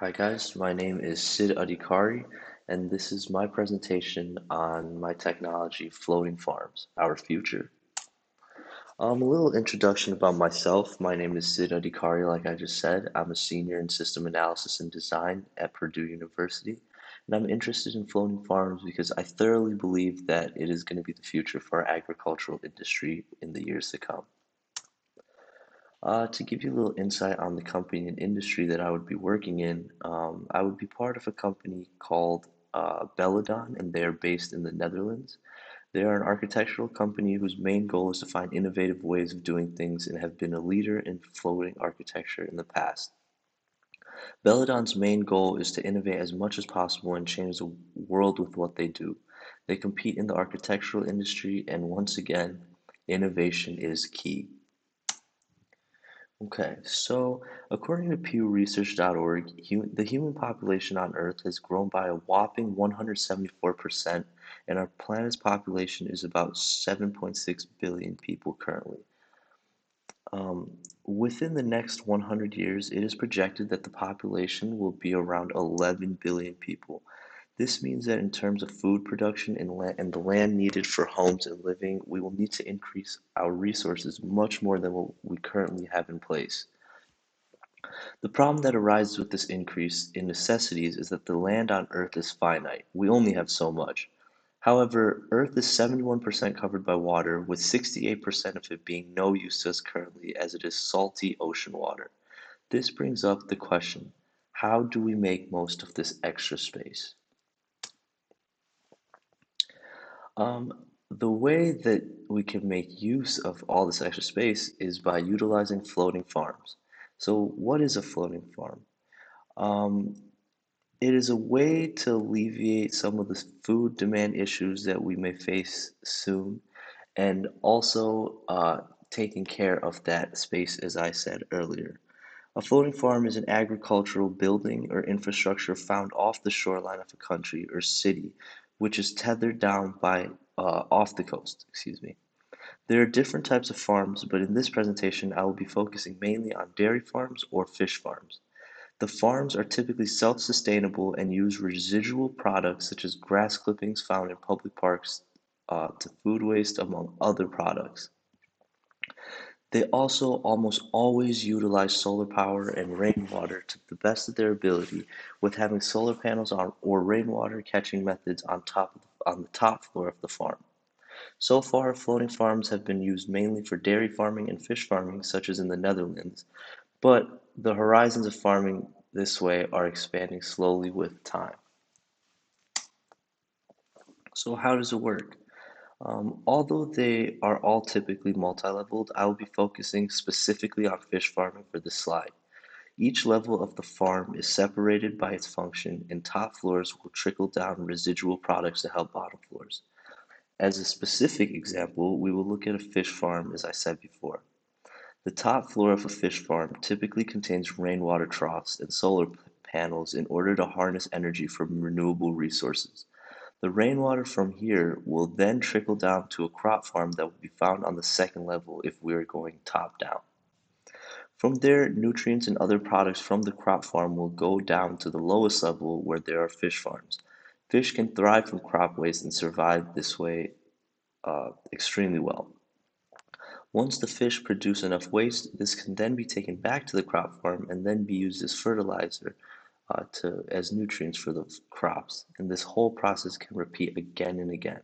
Hi guys, my name is Sid Adhikari, and this is my presentation on my technology, floating farms, our future. A little introduction about myself. My name is Sid Adhikari, like I just said. I'm a senior in system analysis and design at Purdue University, and I'm interested in floating farms because I thoroughly believe that it is going to be the future for our agricultural industry in the years to come. To give you a little insight on the company and industry that I would be working in, I would be part of a company called Belladon, and they are based in the Netherlands. They are an architectural company whose main goal is to find innovative ways of doing things and have been a leader in floating architecture in the past. Belladon's main goal is to innovate as much as possible and change the world with what they do. They compete in the architectural industry, and once again, innovation is key. Okay, so according to PewResearch.org, the human population on Earth has grown by a whopping 174%, and our planet's population is about 7.6 billion people currently. Within the next 100 years, it is projected that the population will be around 11 billion people. This means that in terms of food production and the land needed for homes and living, we will need to increase our resources much more than what we currently have in place. The problem that arises with this increase in necessities is that the land on Earth is finite. We only have so much. However, Earth is 71% covered by water, with 68% of it being no use to us currently, as it is salty ocean water. This brings up the question, how do we make most of this extra space? The way that we can make use of all this extra space is by utilizing floating farms. So, what is a floating farm? Um, It is a way to alleviate some of the food demand issues that we may face soon, and also taking care of that space, as I said earlier. A floating farm is an agricultural building or infrastructure found off the shoreline of a country or city, which is tethered down by off the coast, excuse me. There are different types of farms, but in this presentation, I will be focusing mainly on dairy farms or fish farms. The farms are typically self-sustainable and use residual products such as grass clippings found in public parks to food waste, among other products. They also almost always utilize solar power and rainwater to the best of their ability, with having solar panels on, or rainwater catching methods on the top floor of the farm. So far, floating farms have been used mainly for dairy farming and fish farming, such as in the Netherlands, but the horizons of farming this way are expanding slowly with time. So how does it work? Although they are all typically multi-leveled, I will be focusing specifically on fish farming for this slide. Each level of the farm is separated by its function, and top floors will trickle down residual products to help bottom floors. As a specific example, we will look at a fish farm, as I said before. The top floor of a fish farm typically contains rainwater troughs and solar panels in order to harness energy from renewable resources. The rainwater from here will then trickle down to a crop farm that will be found on the second level if we are going top down. From there, nutrients and other products from the crop farm will go down to the lowest level where there are fish farms. Fish can thrive from crop waste and survive this way extremely well. Once the fish produce enough waste, this can then be taken back to the crop farm and then be used as fertilizer as nutrients for the crops. And this whole process can repeat again and again.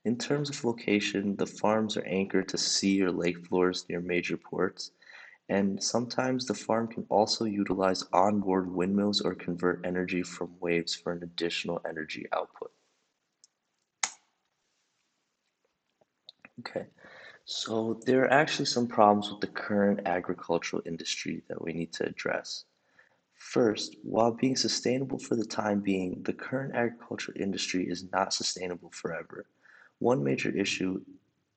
In terms of location, the farms are anchored to sea or lake floors near major ports, and sometimes the farm can also utilize onboard windmills or convert energy from waves for an additional energy output. Okay, so there are actually some problems with the current agricultural industry that we need to address. First, while being sustainable for the time being, the current agriculture industry is not sustainable forever. One major issue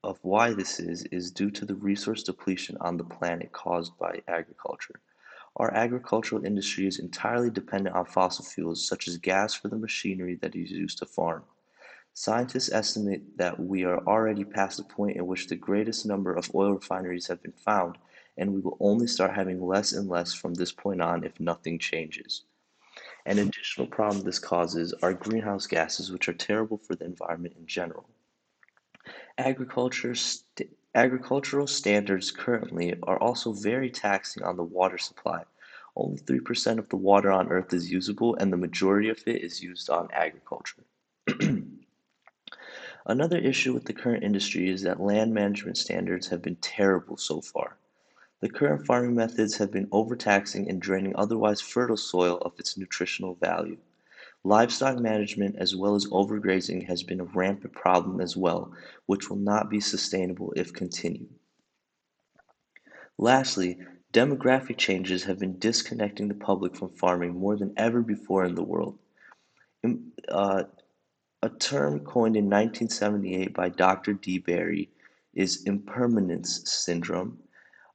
of why this is due to the resource depletion on the planet caused by agriculture. Our agricultural industry is entirely dependent on fossil fuels such as gas for the machinery that is used to farm. Scientists estimate that we are already past the point in which the greatest number of oil refineries have been found, and we will only start having less and less from this point on if nothing changes. An additional problem this causes are greenhouse gases, which are terrible for the environment in general. Agricultural standards currently are also very taxing on the water supply. Only 3% of the water on Earth is usable, and the majority of it is used on agriculture. Another issue with the current industry is that land management standards have been terrible so far. The current farming methods have been overtaxing and draining otherwise fertile soil of its nutritional value. Livestock management as well as overgrazing has been a rampant problem as well, which will not be sustainable if continued. Lastly, demographic changes have been disconnecting the public from farming more than ever before in the world. Im- uh, a term coined in 1978 by Dr. D. Berry is impermanence syndrome,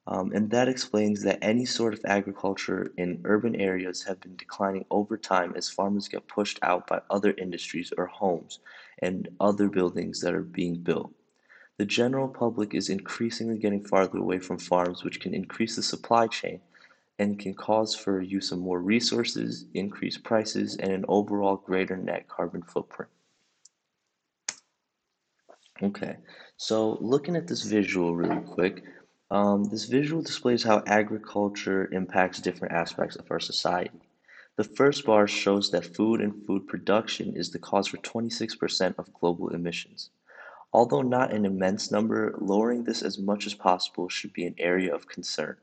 and that explains that any sort of agriculture in urban areas have been declining over time as farmers get pushed out by other industries or homes and other buildings that are being built. The general public is increasingly getting farther away from farms, which can increase the supply chain and can cause for use of more resources, increased prices, and an overall greater net carbon footprint. Okay, so looking at this visual really quick, this visual displays how agriculture impacts different aspects of our society. The first bar shows that food and food production is the cause for 26% of global emissions. Although not an immense number, lowering this as much as possible should be an area of concern.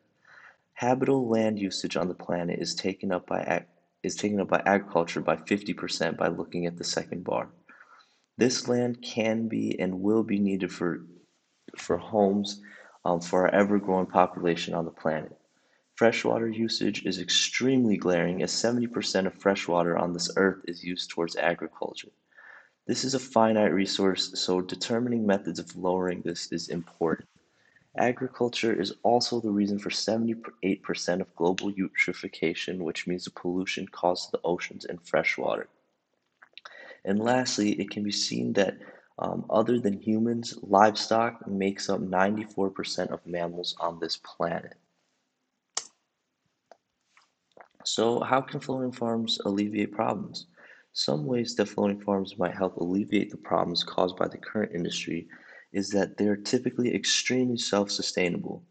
Habitable land usage on the planet is taken up by agriculture by 50% by looking at the second bar. This land can be and will be needed for homes for our ever-growing population on the planet. Freshwater usage is extremely glaring as 70% of freshwater on this earth is used towards agriculture. This is a finite resource, so determining methods of lowering this is important. Agriculture is also the reason for 78% of global eutrophication, which means the pollution caused to the oceans and freshwater. And lastly, it can be seen that other than humans, livestock makes up 94% of mammals on this planet. So, how can floating farms alleviate problems? Some ways that floating farms might help alleviate the problems caused by the current industry is that they are typically extremely self sustainable.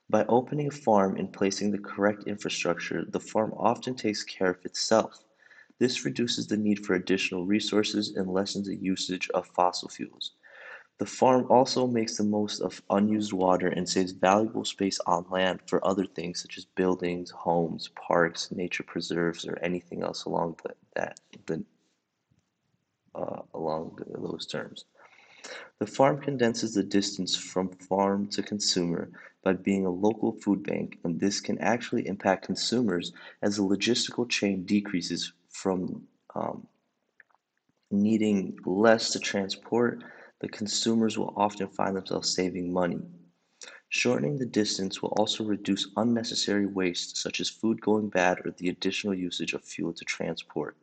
By opening a farm and placing the correct infrastructure, the farm often takes care of itself. This reduces the need for additional resources and lessens the usage of fossil fuels. The farm also makes the most of unused water and saves valuable space on land for other things such as buildings, homes, parks, nature preserves, or anything else the, those terms. The farm condenses the distance from farm to consumer by being a local food bank, and this can actually impact consumers as the logistical chain decreases from needing less to transport. The consumers will often find themselves saving money. Shortening the distance will also reduce unnecessary waste, such as food going bad or the additional usage of fuel to transport.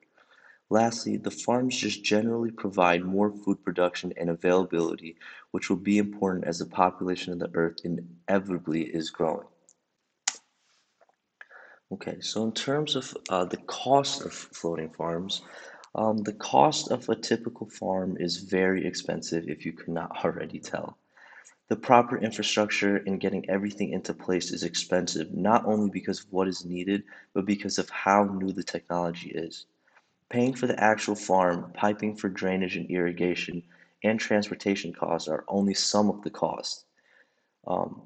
Lastly, the farms just generally provide more food production and availability, which will be important as the population of the earth inevitably is growing. Okay, so in terms of the cost of floating farms, the cost of a typical farm is very expensive if you could not already tell. The proper infrastructure and getting everything into place is expensive, not only because of what is needed, but because of how new the technology is. Paying for the actual farm, piping for drainage and irrigation, and transportation costs are only some of the costs. Um,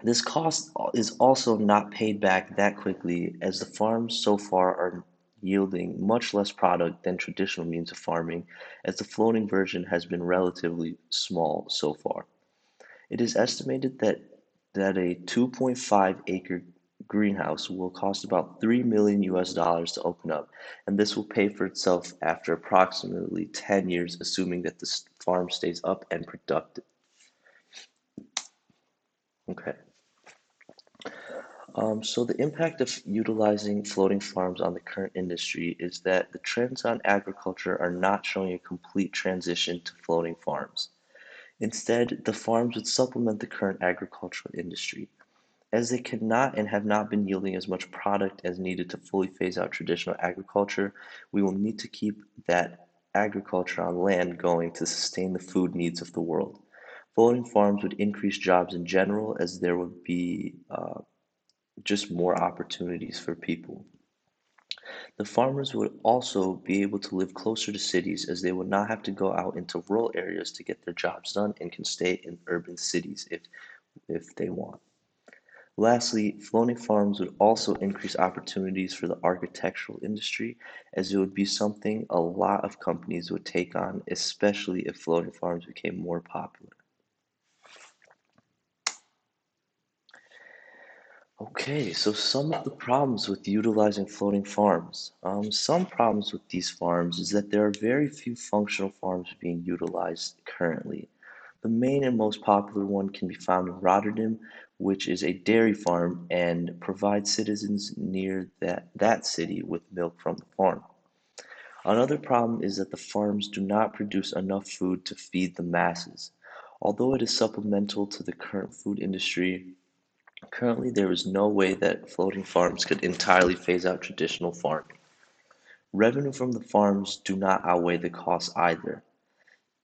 this cost is also not paid back that quickly, as the farms so far are yielding much less product than traditional means of farming, as the floating version has been relatively small so far. It is estimated that a 2.5-acre greenhouse will cost about 3 million US dollars to open up, and this will pay for itself after approximately 10 years, assuming that the farm stays up and productive. Okay. So the impact of utilizing floating farms on the current industry is that the trends on agriculture are not showing a complete transition to floating farms. Instead, the farms would supplement the current agricultural industry. As they cannot and have not been yielding as much product as needed to fully phase out traditional agriculture, we will need to keep that agriculture on land going to sustain the food needs of the world. Floating farms would increase jobs in general as there would be just more opportunities for people. The farmers would also be able to live closer to cities as they would not have to go out into rural areas to get their jobs done and can stay in urban cities if they want. Lastly, floating farms would also increase opportunities for the architectural industry as it would be something a lot of companies would take on, especially if floating farms became more popular. Okay, so some of the problems with utilizing floating farms. Some problems with these farms is that there are very few functional farms being utilized currently. The main and most popular one can be found in Rotterdam, which is a dairy farm and provides citizens near that city with milk from the farm. Another problem is that the farms do not produce enough food to feed the masses. Although it is supplemental to the current food industry, currently there is no way that floating farms could entirely phase out traditional farming. Revenue from the farms do not outweigh the costs either.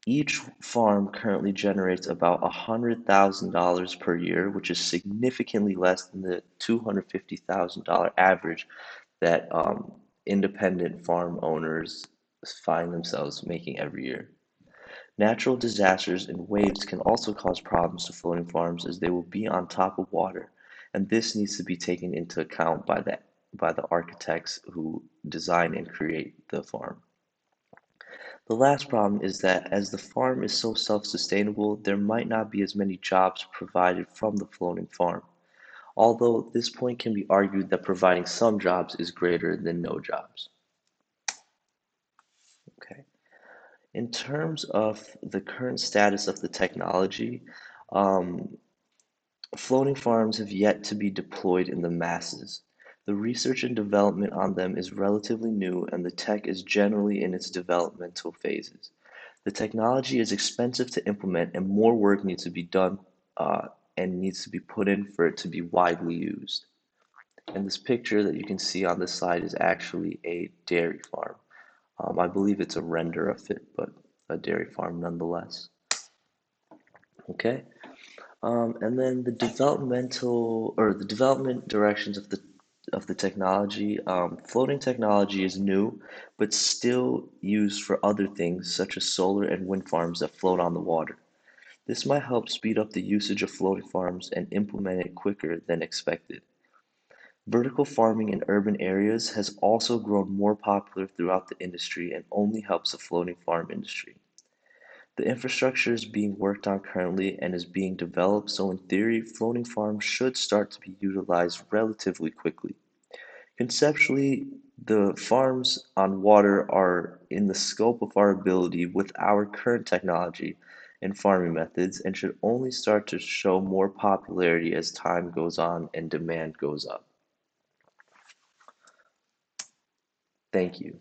Each farm currently generates about $100,000 per year, which is significantly less than the $250,000 average that independent farm owners find themselves making every year. Natural disasters and waves can also cause problems to floating farms as they will be on top of water, and this needs to be taken into account by the architects who design and create the farm. The last problem is that as the farm is so self-sustainable, there might not be as many jobs provided from the floating farm, although this point can be argued that providing some jobs is greater than no jobs. Okay. In terms of the current status of the technology, um, floating farms have yet to be deployed in the masses. The research and development on them is relatively new, and the tech is generally in its developmental phases. The technology is expensive to implement, and more work needs to be done and needs to be put in for it to be widely used. And this picture that you can see on this slide is actually a dairy farm. I believe it's a render of it, but a dairy farm nonetheless. Okay. And then the development directions of the technology. Floating technology is new, but still used for other things such as solar and wind farms that float on the water. This might help speed up the usage of floating farms and implement it quicker than expected. Vertical farming in urban areas has also grown more popular throughout the industry and only helps the floating farm industry. The infrastructure is being worked on currently and is being developed, so in theory, floating farms should start to be utilized relatively quickly. Conceptually, the farms on water are in the scope of our ability with our current technology and farming methods and should only start to show more popularity as time goes on and demand goes up. Thank you.